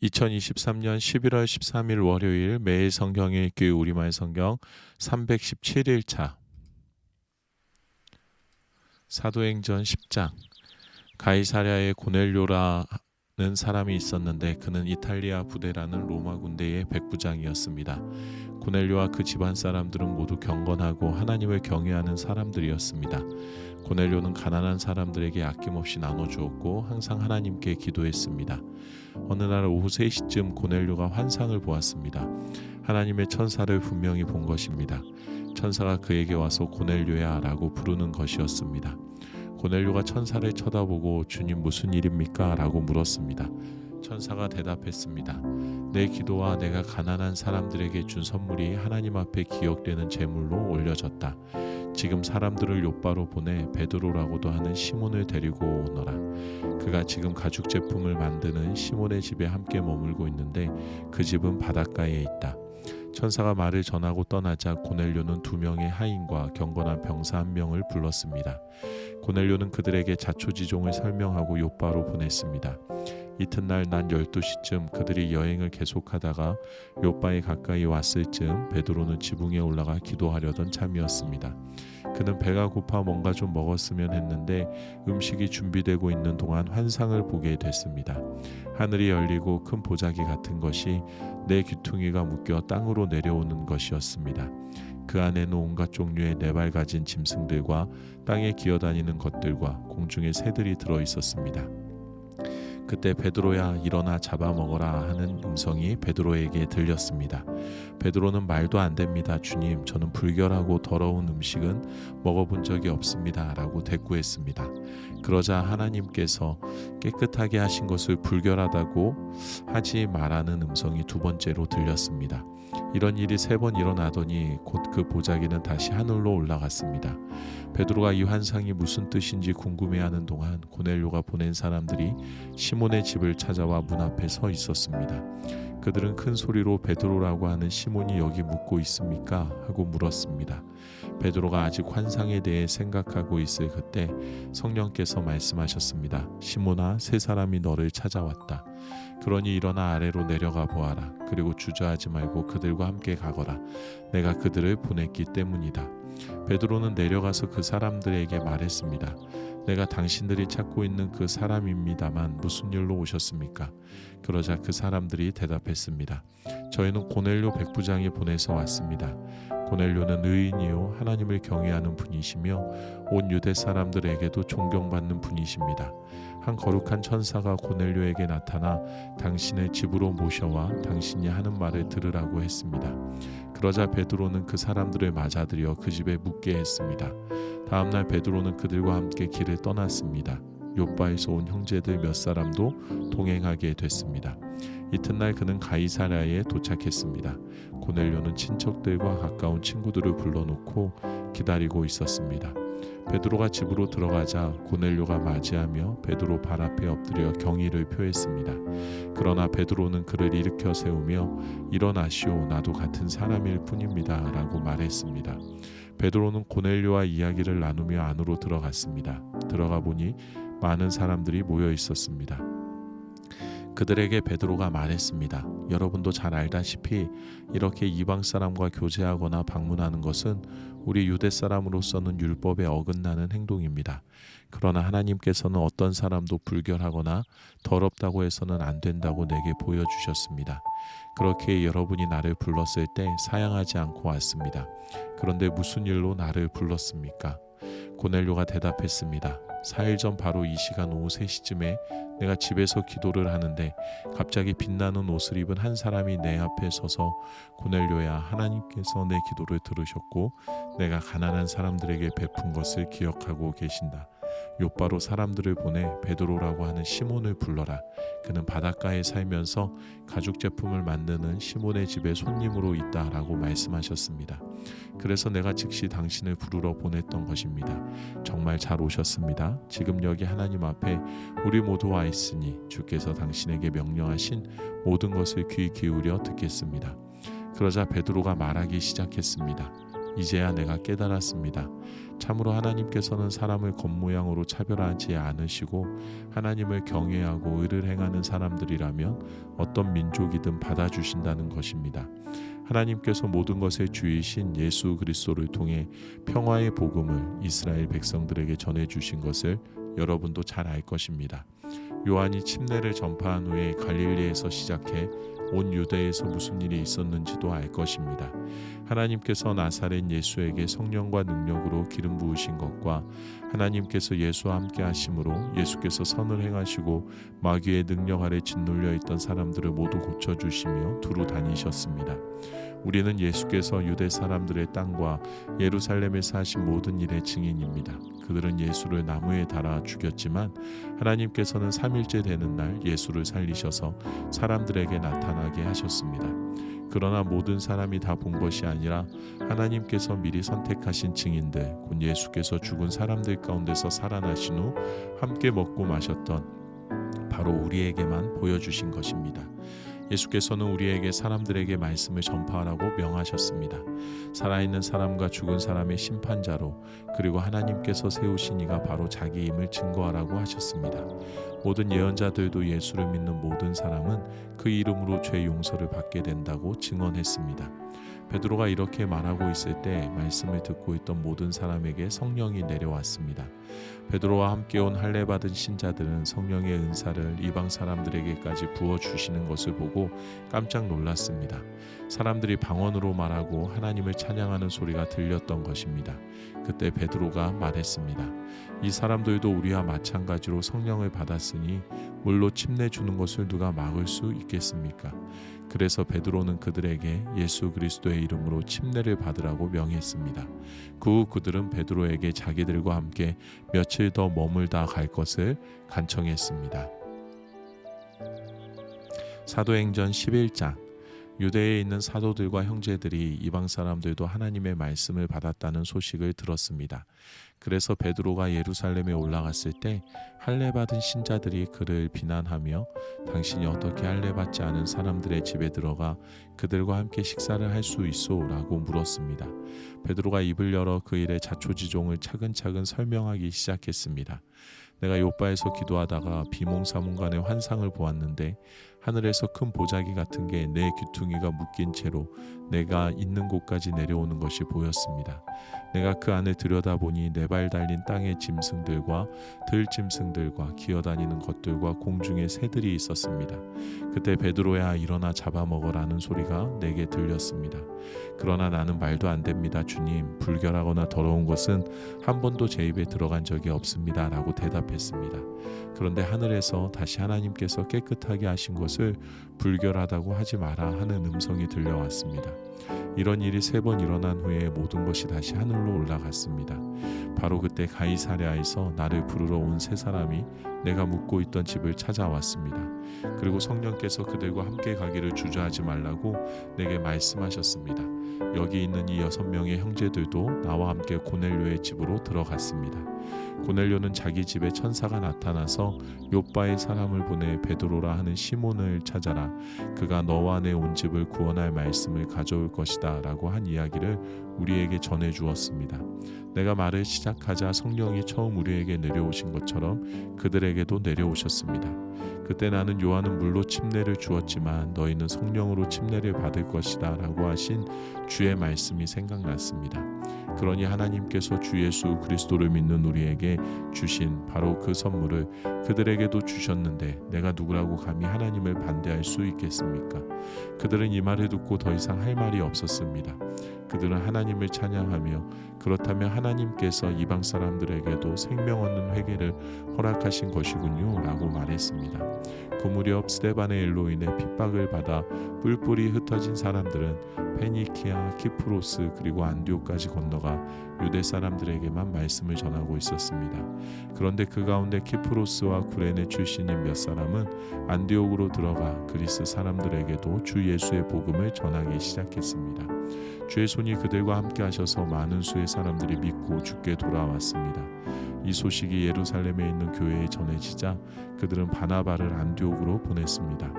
2023년 11월 13일 월요일 매일 성경 읽기 우리말 성경 317일차 사도행전 10장. 가이사랴에 고넬료라는 사람이 있었는데 그는 이탈리아 부대라는 로마 군대의 백부장이었습니다. 고넬료와 그 집안 사람들은 모두 경건하고 하나님을 경외하는 사람들이었습니다. 고넬료는 가난한 사람들에게 아낌없이 나눠주었고 항상 하나님께 기도했습니다. 어느 날 오후 3시쯤 고넬료가 환상을 보았습니다. 하나님의 천사를 분명히 본 것입니다. 천사가 그에게 와서 고넬료야 라고 부르는 것이었습니다. 고넬료가 천사를 쳐다보고 주님 무슨 일입니까? 라고 물었습니다. 천사가 대답했습니다. 내 기도와 내가 가난한 사람들에게 준 선물이 하나님 앞에 기억되는 제물로 올려졌다. 지금 사람들을 욥바로 보내 베드로라고도 하는 시몬을 데리고 오너라. 그가 지금 가죽 제품을 만드는 시몬의 집에 함께 머물고 있는데 그 집은 바닷가에 있다. 천사가 말을 전하고 떠나자 고넬료는 2명의 하인과 경건한 병사 1명을 불렀습니다. 고넬료는 그들에게 자초지종을 설명하고 욥바로 보냈습니다. 이튿날 낮 12시쯤 그들이 여행을 계속하다가 욥바에 가까이 왔을 즈음 베드로는 지붕에 올라가 기도하려던 참이었습니다. 그는 배가 고파 뭔가 좀 먹었으면 했는데 음식이 준비되고 있는 동안 환상을 보게 됐습니다. 하늘이 열리고 큰 보자기 같은 것이 네 귀퉁이가 묶여 땅으로 내려오는 것이었습니다. 그 안에는 온갖 종류의 4발 가진 짐승들과 땅에 기어다니는 것들과 공중의 새들이 들어 있었습니다. 그때 베드로야 일어나 잡아먹어라 하는 음성이 베드로에게 들렸습니다. 베드로는 말도 안 됩니다. 주님, 저는 불결하고 더러운 음식은 먹어본 적이 없습니다. 라고 대꾸했습니다. 그러자 하나님께서 깨끗하게 하신 것을 불결하다고 하지 말라는 음성이 2번째로 들렸습니다. 이런 일이 3번 일어나더니 곧 그 보자기는 다시 하늘로 올라갔습니다. 베드로가 이 환상이 무슨 뜻인지 궁금해하는 동안 고넬료가 보낸 사람들이 시몬의 집을 찾아와 문 앞에 서 있었습니다. 그들은 큰 소리로 베드로라고 하는 시몬이 여기 묵고 있습니까? 하고 물었습니다. 베드로가 아직 환상에 대해 생각하고 있을 그때 성령께서 말씀하셨습니다. 시몬아, 3사람이 너를 찾아왔다. 그러니 일어나 아래로 내려가 보아라. 그리고 주저하지 말고 그들과 함께 가거라. 내가 그들을 보냈기 때문이다. 베드로는 내려가서 그 사람들에게 말했습니다. 내가 당신들이 찾고 있는 그 사람입니다만 무슨 일로 오셨습니까? 그러자 그 사람들이 대답했습니다. 저희는 고넬료 백부장이 보내서 왔습니다. 고넬료는 의인이요 하나님을 경외하는 분이시며 온 유대 사람들에게도 존경받는 분이십니다. 한 거룩한 천사가 고넬료에게 나타나 당신을 집으로 모셔와 당신이 하는 말을 들으라고 했습니다. 그러자 베드로는 그 사람들을 맞아들여 그 집에 묵게 했습니다. 다음날 베드로는 그들과 함께 길을 떠났습니다. 욥바에서 온 형제들 몇 사람도 동행하게 됐습니다. 이튿날 그는 가이사랴에 도착했습니다. 고넬료는 친척들과 가까운 친구들을 불러놓고 기다리고 있었습니다. 베드로가 집으로 들어가자 고넬료가 맞이하며 베드로 발 앞에 엎드려 경의를 표했습니다. 그러나 베드로는 그를 일으켜 세우며 일어나시오, 나도 같은 사람일 뿐입니다 라고 말했습니다. 베드로는 고넬료와 이야기를 나누며 안으로 들어갔습니다. 들어가 보니 많은 사람들이 모여 있었습니다. 그들에게 베드로가 말했습니다. 여러분도 잘 알다시피 이렇게 이방 사람과 교제하거나 방문하는 것은 우리 유대 사람으로서는 율법에 어긋나는 행동입니다. 그러나 하나님께서는 어떤 사람도 불결하거나 더럽다고 해서는 안 된다고 내게 보여주셨습니다. 그렇게 여러분이 나를 불렀을 때 사양하지 않고 왔습니다. 그런데 무슨 일로 나를 불렀습니까? 고넬료가 대답했습니다. 4일 전 바로 이 시간 오후 3시쯤에 내가 집에서 기도를 하는데 갑자기 빛나는 옷을 입은 한 사람이 내 앞에 서서 고넬료야, 하나님께서 내 기도를 들으셨고 내가 가난한 사람들에게 베푼 것을 기억하고 계신다. 욥바로 사람들을 보내 베드로라고 하는 시몬을 불러라. 그는 바닷가에 살면서 가죽 제품을 만드는 시몬의 집에 손님으로 있다라고 말씀하셨습니다. 그래서 내가 즉시 당신을 부르러 보냈던 것입니다. 정말 잘 오셨습니다. 지금 여기 하나님 앞에 우리 모두 와 있으니 주께서 당신에게 명령하신 모든 것을 귀 기울여 듣겠습니다. 그러자 베드로가 말하기 시작했습니다. 이제야 내가 깨달았습니다. 참으로 하나님께서는 사람을 겉모양으로 차별하지 않으시고 하나님을 경외하고 의를 행하는 사람들이라면 어떤 민족이든 받아주신다는 것입니다. 하나님께서 모든 것의 주이신 예수 그리스도를 통해 평화의 복음을 이스라엘 백성들에게 전해주신 것을 여러분도 잘 알 것입니다. 요한이 침례를 전파한 후에 갈릴리에서 시작해 온 유대에서 무슨 일이 있었는지도 알 것입니다. 하나님께서 나사렛 예수에게 성령과 능력으로 기름 부으신 것과 하나님께서 예수와 함께 하심으로 예수께서 선을 행하시고 마귀의 능력 아래 짓눌려 있던 사람들을 모두 고쳐주시며 두루 다니셨습니다. 우리는 예수께서 유대 사람들의 땅과 예루살렘에서 하신 모든 일의 증인입니다. 그들은 예수를 나무에 달아 죽였지만 하나님께서는 3일째 되는 날 예수를 살리셔서 사람들에게 나타나게 하셨습니다. 그러나 모든 사람이 다 본 것이 아니라 하나님께서 미리 선택하신 증인들, 곧 예수께서 죽은 사람들 가운데서 살아나신 후 함께 먹고 마셨던 바로 우리에게만 보여주신 것입니다. 예수께서는 우리에게 사람들에게 말씀을 전파하라고 명하셨습니다. 살아있는 사람과 죽은 사람의 심판자로, 그리고 하나님께서 세우신 이가 바로 자기임을 증거하라고 하셨습니다. 모든 예언자들도 예수를 믿는 모든 사람은 그 이름으로 죄 용서를 받게 된다고 증언했습니다. 베드로가 이렇게 말하고 있을 때 말씀을 듣고 있던 모든 사람에게 성령이 내려왔습니다. 베드로와 함께 온 할례 받은 신자들은 성령의 은사를 이방 사람들에게까지 부어주시는 것을 보고 깜짝 놀랐습니다. 사람들이 방언으로 말하고 하나님을 찬양하는 소리가 들렸던 것입니다. 그때 베드로가 말했습니다. 이 사람들도 우리와 마찬가지로 성령을 받았으니 물로 침내 주는 것을 누가 막을 수 있겠습니까? 그래서 베드로는 그들에게 예수 그리스도의 이름으로 침례를 받으라고 명했습니다. 그 후 그들은 베드로에게 자기들과 함께 며칠 더 머물다 갈 것을 간청했습니다. 사도행전 11장. 유대에 있는 사도들과 형제들이 이방 사람들도 하나님의 말씀을 받았다는 소식을 들었습니다. 그래서 베드로가 예루살렘에 올라갔을 때 할례 받은 신자들이 그를 비난하며 당신이 어떻게 할례 받지 않은 사람들의 집에 들어가 그들과 함께 식사를 할 수 있소? 라고 물었습니다. 베드로가 입을 열어 그 일의 자초지종을 차근차근 설명하기 시작했습니다. 내가 요바에서 기도하다가 비몽사몽간의 환상을 보았는데 하늘에서 큰 보자기 같은 게 내 귀퉁이가 묶인 채로 내가 있는 곳까지 내려오는 것이 보였습니다. 내가 그 안을 들여다보니 네 발 달린 땅의 짐승들과 들짐승들과 기어다니는 것들과 공중에 새들이 있었습니다. 그때 베드로야 일어나 잡아먹으라는 소리가 내게 들렸습니다. 그러나 나는 말도 안 됩니다. 주님, 불결하거나 더러운 것은 한 번도 제 입에 들어간 적이 없습니다. 라고 대답했습니다. 그런데 하늘에서 다시 하나님께서 깨끗하게 하신 것을 불결하다고 하지 마라 하는 음성이 들려왔습니다. 이런 일이 3번 일어난 후에 모든 것이 다시 하늘로 올라갔습니다. 바로 그때 가이사랴에서 나를 부르러 온 3사람이 내가 묵고 있던 집을 찾아왔습니다. 그리고 성령께서 그들과 함께 가기를 주저하지 말라고 내게 말씀하셨습니다. 여기 있는 이 6명의 형제들도 나와 함께 고넬료의 집으로 들어갔습니다. 고넬료는 자기 집에 천사가 나타나서 욥바의 사람을 보내 베드로라 하는 시몬을 찾아라. 그가 너와 내 온 집을 구원할 말씀을 가져올 것이다 라고 한 이야기를 우리에게 전해 주었습니다. 내가 말을 시작하자 성령이 처음 우리에게 내려오신 것처럼 그들에게도 내려오셨습니다. 그때 나는 요한은 물로 침례를 주었지만 너희는 성령으로 침례를 받을 것이다 라고 하신 주의 말씀이 생각났습니다. 그러니 하나님께서 주 예수 그리스도를 믿는 우리에게 주신 바로 그 선물을 그들에게도 주셨는데 내가 누구라고 감히 하나님을 반대할 수 있겠습니까? 그들은 이 말을 듣고 더 이상 할 말이 없었습니다. 그들은 하나님을 찬양하며 그렇다면 하나님께서 이방 사람들에게도 생명 얻는 회개를 허락하신 것이군요 라고 말했습니다. 그 무렵 스데반의 일로 인해 핍박을 받아 뿔뿔이 흩어진 사람들은 페니키아, 키프로스 그리고 안디옥까지 건너가 유대 사람들에게만 말씀을 전하고 있었습니다. 그런데 그 가운데 키프로스와 구레네 출신인 몇 사람은 안디옥으로 들어가 그리스 사람들에게도 주 예수의 복음을 전하기 시작했습니다. 주의 손이 그들과 함께 하셔서 많은 수의 사람들이 믿고 주께 돌아왔습니다. 이 소식이 예루살렘에 있는 교회에 전해지자 그들은 바나바를 안디옥으로 보냈습니다.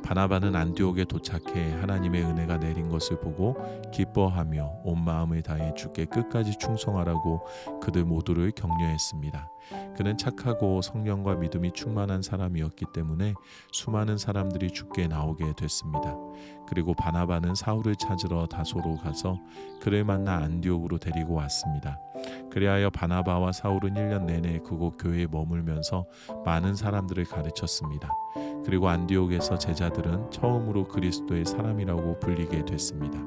바나바는 안디옥에 도착해 하나님의 은혜가 내린 것을 보고 기뻐하며 온 마음을 다해 주께 끝까지 충성하라고 그들 모두를 격려했습니다. 그는 착하고 성령과 믿음이 충만한 사람이었기 때문에 수많은 사람들이 주께 나오게 됐습니다. 그리고 바나바는 사울을 찾으러 다소로 가서 그를 만나 안디옥으로 데리고 왔습니다. 그리하여 바나바와 사울은 1년 내내 그곳 교회에 머물면서 많은 사람들을 가르쳤습니다. 그리고 안디옥에서 제자들은 처음으로 그리스도의 사람이라고 불리게 됐습니다.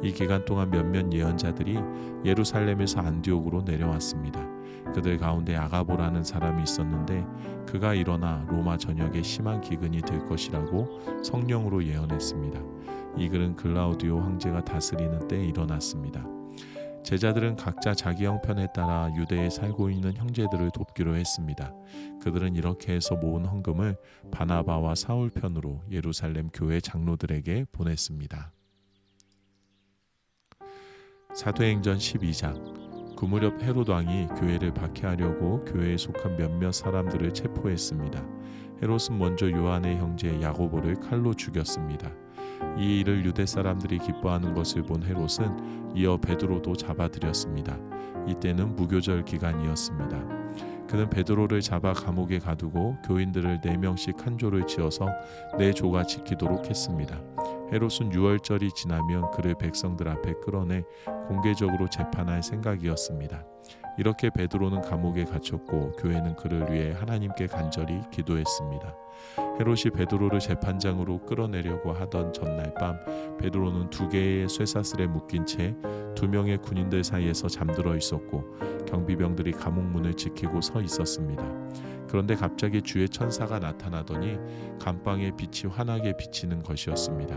이 기간 동안 몇몇 예언자들이 예루살렘에서 안디옥으로 내려왔습니다. 그들 가운데 아가보라는 사람이 있었는데 그가 일어나 로마 전역에 심한 기근이 들 것이라고 성령으로 예언했습니다. 이 글은 글라우디오 황제가 다스리는 때에 일어났습니다. 제자들은 각자 자기 형편에 따라 유대에 살고 있는 형제들을 돕기로 했습니다. 그들은 이렇게 해서 모은 헌금을 바나바와 사울 편으로 예루살렘 교회 장로들에게 보냈습니다. 사도행전 12장. 그 무렵 헤롯 왕이 교회를 박해하려고 교회에 속한 몇몇 사람들을 체포했습니다. 헤롯은 먼저 요한의 형제 야고보를 칼로 죽였습니다. 이 일을 유대 사람들이 기뻐하는 것을 본 헤롯은 이어 베드로도 잡아들였습니다. 이때는 무교절 기간이었습니다. 그는 베드로를 잡아 감옥에 가두고 교인들을 4명씩 한 조를 지어서 4조가 지키도록 했습니다. 헤롯은 유월절이 지나면 그를 백성들 앞에 끌어내 공개적으로 재판할 생각이었습니다. 이렇게 베드로는 감옥에 갇혔고 교회는 그를 위해 하나님께 간절히 기도했습니다. 헤롯이 베드로를 재판장으로 끌어내려고 하던 전날 밤 베드로는 2개의 쇠사슬에 묶인 채 2명의 군인들 사이에서 잠들어 있었고 경비병들이 감옥 문을 지키고 서 있었습니다. 그런데 갑자기 주의 천사가 나타나더니 감방의 빛이 환하게 비치는 것이었습니다.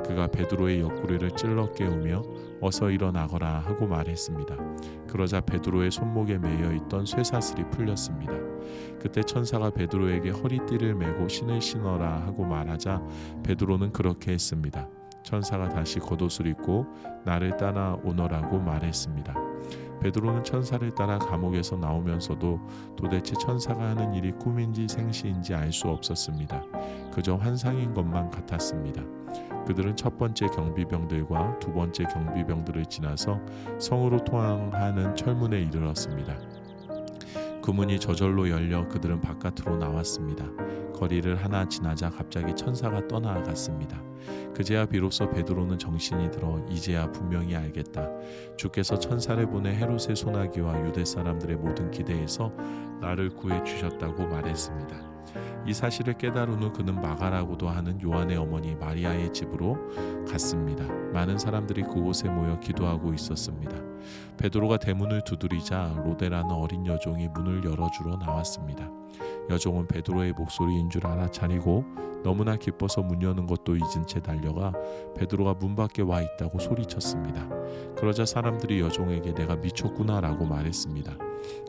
그가 베드로의 옆구리를 찔러 깨우며 어서 일어나거라 하고 말했습니다. 그러자 베드로의 손목에 매여 있던 쇠사슬이 풀렸습니다. 그때 천사가 베드로에게 허리띠를 메고 신을 신어라 하고 말하자 베드로는 그렇게 했습니다. 천사가 다시 겉옷을 입고 나를 따라 오너라고 말했습니다. 베드로는 천사를 따라 감옥에서 나오면서도 도대체 천사가 하는 일이 꿈인지 생시인지 알 수 없었습니다. 그저 환상인 것만 같았습니다. 그들은 첫 번째 경비병들과 두 번째 경비병들을 지나서 성으로 통하는 철문에 이르렀습니다. 그 문이 저절로 열려 그들은 바깥으로 나왔습니다. 거리를 하나 지나자 갑자기 천사가 떠나갔습니다. 그제야 비로소 베드로는 정신이 들어 이제야 분명히 알겠다. 주께서 천사를 보내 헤롯의 소나기와 유대 사람들의 모든 기대에서 나를 구해 주셨다고 말했습니다. 이 사실을 깨달은 후 그는 마가라고도 하는 요한의 어머니 마리아의 집으로 갔습니다. 많은 사람들이 그곳에 모여 기도하고 있었습니다. 베드로가 대문을 두드리자 로데라는 어린 여종이 문을 열어주러 나왔습니다. 여종은 베드로의 목소리인 줄 알아차리고 너무나 기뻐서 문 여는 것도 잊은 채 달려가 베드로가 문 밖에 와 있다고 소리쳤습니다. 그러자 사람들이 여종에게 내가 미쳤구나 라고 말했습니다.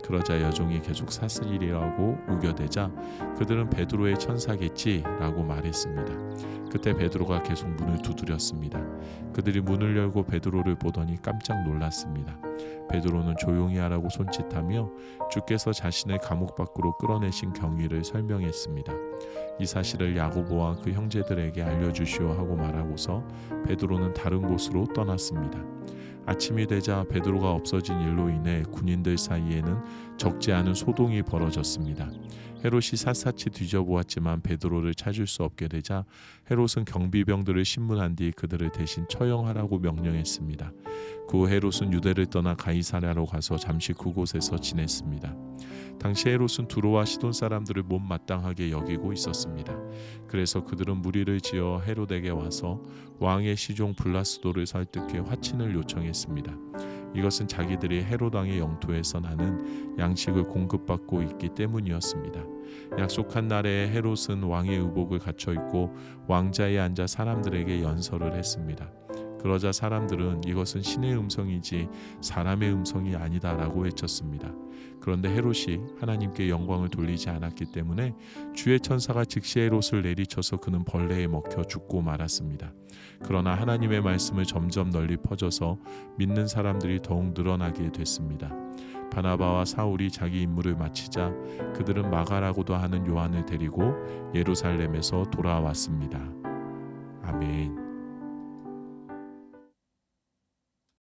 그러자 여종이 계속 사슬이라고 우겨대자 그들은 베드로의 천사겠지 라고 말했습니다. 그때 베드로가 계속 문을 두드렸습니다. 그들이 문을 열고 베드로를 보더니 깜짝 놀랐습니다. 베드로는 조용히 하라고 손짓하며 주께서 자신을 감옥 밖으로 끌어내신 경위를 설명했습니다. 이 사실을 야고보와 그 형제들에게 알려주시오 하고 말하고서 베드로는 다른 곳으로 떠났습니다. 아침이 되자 베드로가 없어진 일로 인해 군인들 사이에는 적지 않은 소동이 벌어졌습니다. 헤롯이 샅샅이 뒤져보았지만 베드로를 찾을 수 없게 되자 헤롯은 경비병들을 신문한 뒤 그들을 대신 처형하라고 명령했습니다. 그 후 헤롯은 유대를 떠나 가이사랴로 가서 잠시 그곳에서 지냈습니다. 당시 헤롯은 두로와 시돈 사람들을 못마땅하게 여기고 있었습니다. 그래서 그들은 무리를 지어 헤롯에게 와서 왕의 시종 블라스도를 설득해 화친을 요청했습니다. 이것은 자기들이 헤롯 왕의 영토에서 나는 양식을 공급받고 있기 때문이었습니다. 약속한 날에 헤롯은 왕의 의복을 갖춰 입고 왕자에 앉아 사람들에게 연설을 했습니다. 그러자 사람들은 이것은 신의 음성이지 사람의 음성이 아니다라고 외쳤습니다. 그런데 헤롯이 하나님께 영광을 돌리지 않았기 때문에 주의 천사가 즉시 헤롯을 내리쳐서 그는 벌레에 먹혀 죽고 말았습니다. 그러나 하나님의 말씀을 점점 널리 퍼져서 믿는 사람들이 더욱 늘어나게 됐습니다. 바나바와 사울이 자기 임무를 마치자 그들은 마가라고도 하는 요한을 데리고 예루살렘에서 돌아왔습니다. 아멘.